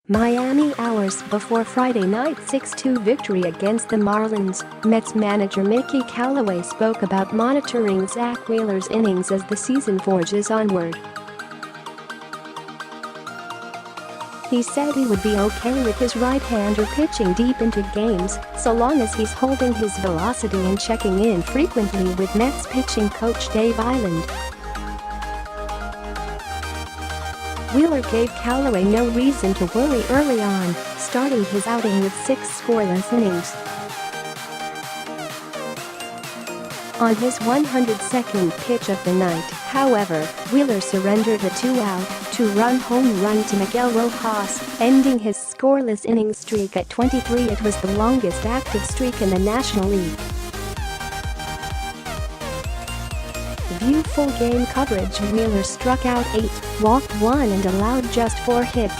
Miami hours before Friday night's 6-2 victory against the Marlins, Mets manager Mickey Callaway spoke about monitoring Zack Wheeler's innings as the season forges onward. He said he would be okay with his right-hander pitching deep into games, so long as he's holding his velocity and checking in frequently with Mets pitching coach Dave Eiland. Wheeler gave Callaway no reason to worry early on, starting his outing with 6 scoreless innings. On his 102nd pitch of the night, however, Wheeler surrendered a 2-out, 2-run home run to Miguel Rojas, ending his scoreless inning streak at 23. It was the longest active streak in the National League. View full game coverage. Wheeler struck out 8, walked 1 and allowed just 4 hits.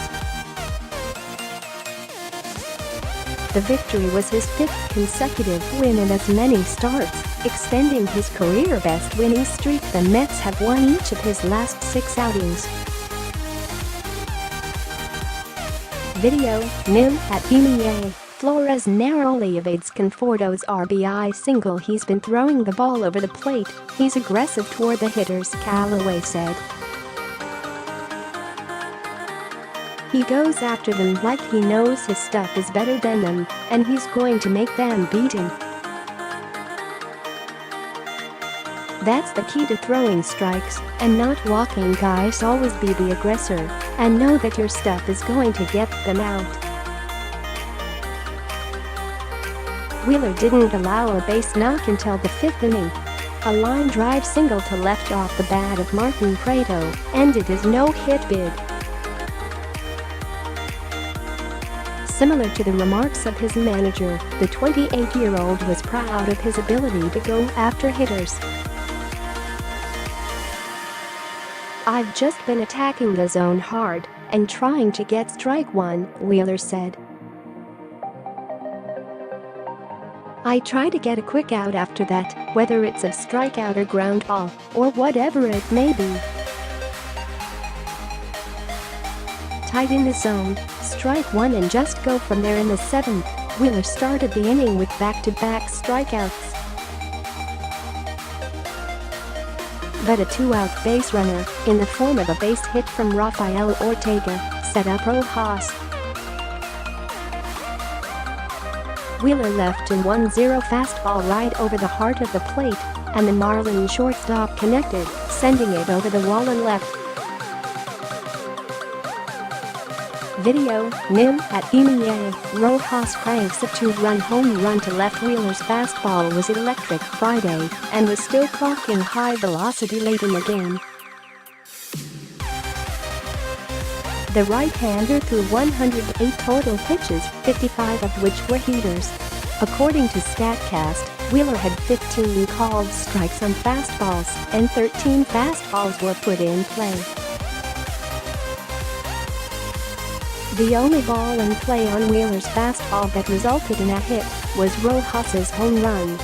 The victory was his 5th consecutive win in as many starts, extending his career-best winning streak. The Mets have won each of his last 6 outings. Video, NYM MIA. Flores narrowly evades Conforto's RBI single. He's been throwing the ball over the plate. He's aggressive toward the hitters, Callaway said. He goes after them like he knows his stuff is better than them, and he's going to make them beat him. That's the key to throwing strikes and not walking guys. Always be the aggressor and know that your stuff is going to get them out. Wheeler didn't allow a base knock until the 5th inning. A line drive single to left off the bat of Martin Prado ended his no-hit bid. Similar to the remarks of his manager, the 28-year-old was proud of his ability to go after hitters. "I've just been attacking the zone hard and trying to get strike one," Wheeler said. "I try to get a quick out after that, whether it's a strikeout or ground ball, or whatever it may be. Tight in the zone, strike one and just go from there." In the 7th, Wheeler started the inning with back-to-back strikeouts. But a 2-out base runner, in the form of a base hit from Rafael Ortega, set up Rojas. Wheeler left in 1-0 fastball right over the heart of the plate, and the Marlins shortstop connected, sending it over the wall and left. Video, NYM MIA. Rojas cranks a 2-run home run to left. Wheeler's fastball was electric Friday and was still clocking high velocity late in the game. The right-hander threw 108 total pitches, 55 of which were heaters. According to Statcast, Wheeler had 15 called strikes on fastballs, and 13 fastballs were put in play. The only ball in play on Wheeler's fastball that resulted in a hit was Rojas's home run.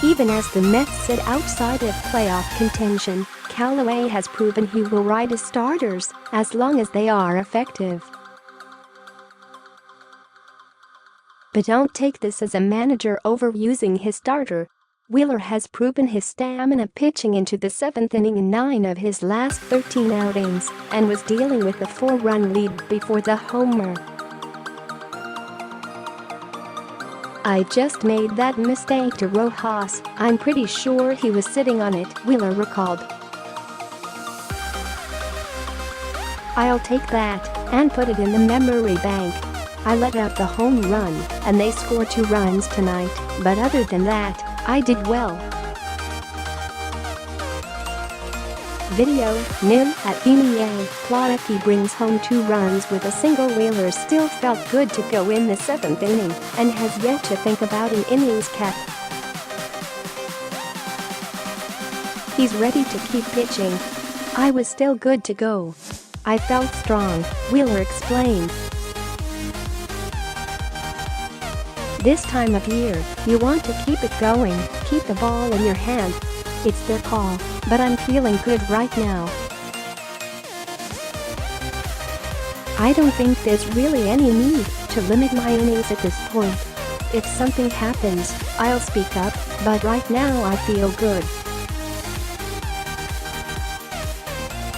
Even as the Mets sit outside of playoff contention, Callaway has proven he will ride his starters as long as they are effective. But don't take this as a manager overusing his starter. Wheeler has proven his stamina pitching into the 7th inning in 9 of his last 13 outings and was dealing with a 4-run lead before the homer. "I just made that mistake to Rojas. I'm pretty sure he was sitting on it," Wheeler recalled. "I'll take that and put it in the memory bank. I let out the home run and they scored 2 runs tonight, but other than that, I did well." Video, NYM MIA. Flores brings home 2 runs with a single. Wheeler still felt good to go in the 7th inning and has yet to think about an innings cap. He's ready to keep pitching. "I was still good to go. I felt strong," Wheeler explained. "This time of year, you want to keep it going, keep the ball in your hand. It's their call, but I'm feeling good right now." I don't think there's really any need to limit my innings at this point. If something happens, I'll speak up, but right now I feel good.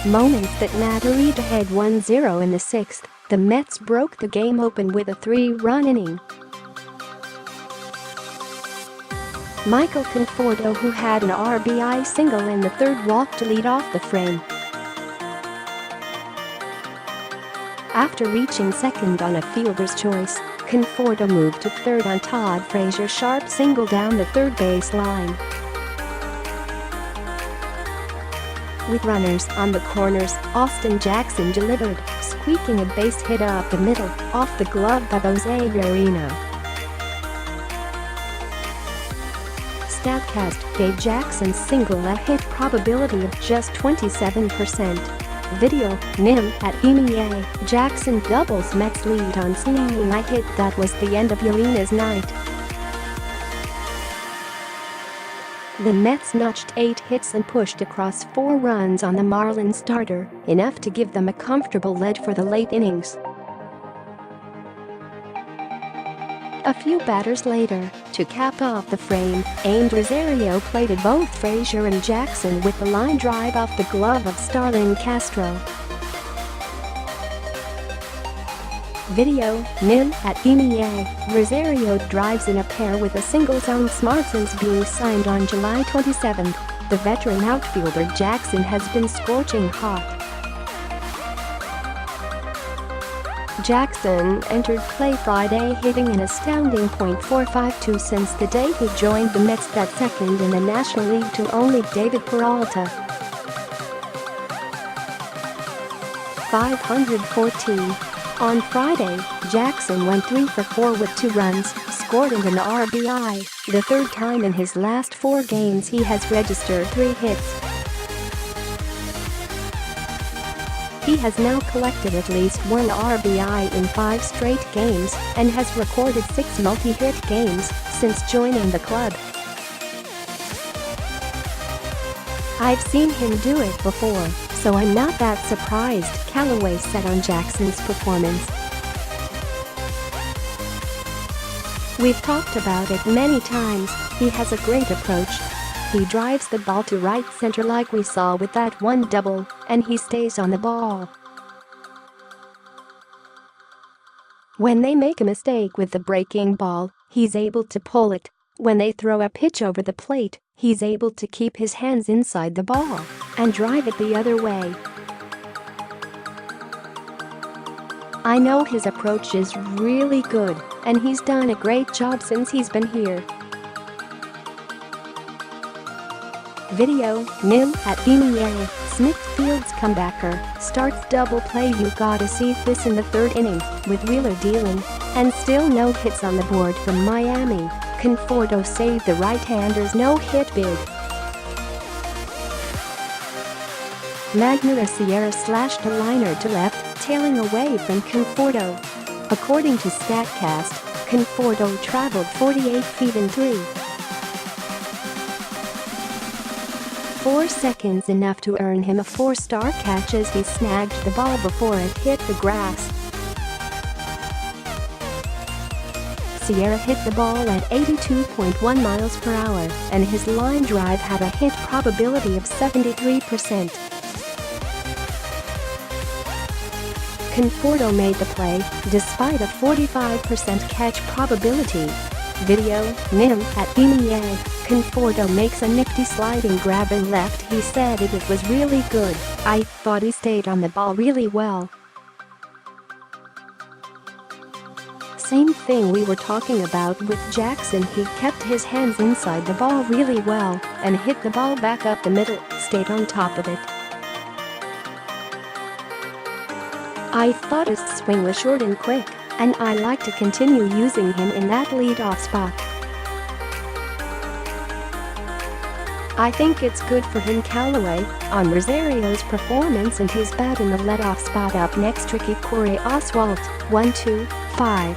Moments that matter. Reed ahead 1-0 in the 6th, the Mets broke the game open with a 3-run inning. Michael Conforto, who had an RBI single in the 3rd, walked to lead off the frame. After reaching 2nd on a fielder's choice, Conforto moved to 3rd on Todd Frazier's sharp single down the 3rd base line. With runners on the corners, Austin Jackson delivered, squeaking a base hit up the middle, off the glove by Jose Urena. Statcast gave Jackson's single a hit probability of just 27%. Video, NYM MIA, Jackson doubles Mets lead on seeing a hit. That was the end of Urena's night. The Mets notched 8 hits and pushed across 4 runs on the Marlins starter, enough to give them a comfortable lead for the late innings. A few batters later, to cap off the frame, Amed Rosario plated both Frazier and Jackson with the line drive off the glove of Starlin Castro. Video, NYM MIA, Rosario drives in a pair with a single zone. Smart. Since being signed on July 27, the veteran outfielder Jackson has been scorching hot. Jackson entered play Friday hitting an astounding .452 since the day he joined the Mets, that second in the National League to only David Peralta. 514. On Friday, Jackson went 3 for 4 with 2 runs, scored and an RBI, the 3rd time in his last 4 games he has registered 3 hits. He has now collected at least 1 RBI in 5 straight games and has recorded 6 multi-hit games since joining the club. I've seen him do it before, so I'm not that surprised, Callaway said on Jackson's performance. We've talked about it many times, he has a great approach. He drives the ball to right center like we saw with that one double, and he stays on the ball. When they make a mistake with the breaking ball, he's able to pull it. When they throw a pitch over the plate, he's able to keep his hands inside the ball and drive it the other way. I know his approach is really good, and he's done a great job since he's been here. Video, NYM MIA, Smithfield's comebacker starts double play. You gotta see this in the 3rd inning, with Wheeler dealing, and still no hits on the board from Miami. Conforto saved the right-hander's no-hit bid. Magner Sierra slashed a liner to left, tailing away from Conforto. According to Statcast, Conforto traveled 48 feet in 4 seconds, enough to earn him a 4-star catch as he snagged the ball before it hit the grass. Sierra hit the ball at 82.1 miles per hour, and his line drive had a hit probability of 73%. Conforto made the play, despite a 45% catch probability. Video, NYM MIA, Conforto makes a nifty sliding grab and left. He said it was really good. I thought he stayed on the ball really well. Same thing we were talking about with Jackson. He kept his hands inside the ball really well and hit the ball back up the middle, stayed on top of it. I thought his swing was short and quick, and I like to continue using him in that leadoff spot. I think it's good for him. Callaway, on Rosario's performance and his bat in the leadoff spot. Up next, Ricky Corey Oswalt, 1-2-5.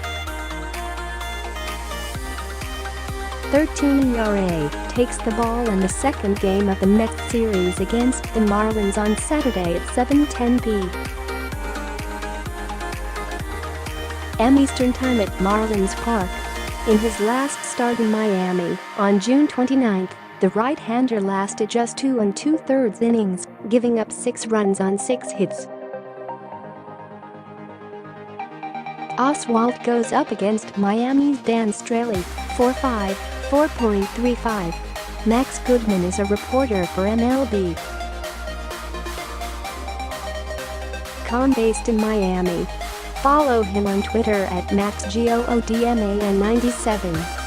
13 ERA, takes the ball in the 2nd game of the Mets series against the Marlins on Saturday at 7:10 p.m. m. Eastern Time at Marlins Park. In his last start in Miami, on June 29, the right-hander lasted just 2 2/3 innings, giving up 6 runs on 6 hits. Oswalt goes up against Miami's Dan Straley, 4.5, 4.35. Max Goodman is a reporter for MLB.com based in Miami. Follow him on Twitter at MaxGoodman97.